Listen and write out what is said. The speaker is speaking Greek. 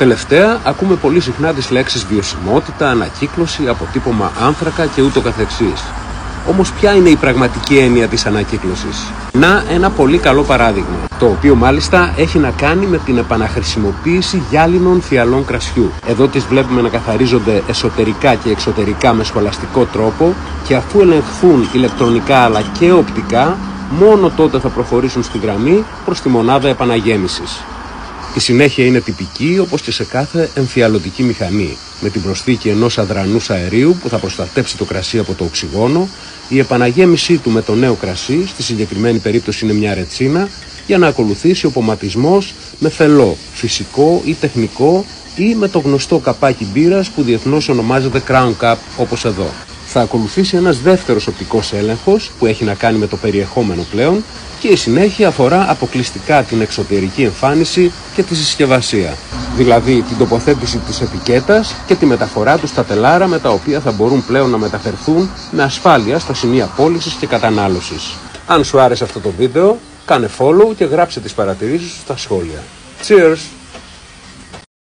Τελευταία, ακούμε πολύ συχνά τις λέξεις βιωσιμότητα, ανακύκλωση, αποτύπωμα άνθρακα και ούτω καθεξής. Όμως ποια είναι η πραγματική έννοια της ανακύκλωσης? Να, ένα πολύ καλό παράδειγμα, το οποίο μάλιστα έχει να κάνει με την επαναχρησιμοποίηση γυάλινων φιαλών κρασιού. Εδώ τις βλέπουμε να καθαρίζονται εσωτερικά και εξωτερικά με σχολαστικό τρόπο και αφού ελεγχθούν ηλεκτρονικά αλλά και οπτικά, μόνο τότε θα προχωρήσουν στη γραμμή προς τη μονάδα επαναγέμισης. Η συνέχεια είναι τυπική όπως και σε κάθε εμφιαλωτική μηχανή, με την προσθήκη ενός αδρανούς αερίου που θα προστατέψει το κρασί από το οξυγόνο, η επαναγέμισή του με το νέο κρασί, στη συγκεκριμένη περίπτωση είναι μια ρετσίνα, για να ακολουθήσει ο ποματισμός με φελό, φυσικό ή τεχνικό ή με το γνωστό καπάκι μπύρας που διεθνώς ονομάζεται Crown Cup όπως εδώ. Θα ακολουθήσει ένας δεύτερος οπτικός έλεγχος που έχει να κάνει με το περιεχόμενο πλέον και η συνέχεια αφορά αποκλειστικά την εξωτερική εμφάνιση και τη συσκευασία, δηλαδή την τοποθέτηση της ετικέτας και τη μεταφορά του στα τελάρα με τα οποία θα μπορούν πλέον να μεταφερθούν με ασφάλεια στα σημεία πώλησης και κατανάλωσης. Αν σου άρεσε αυτό το βίντεο, κάνε follow και γράψε τις παρατηρήσεις σου στα σχόλια. Cheers!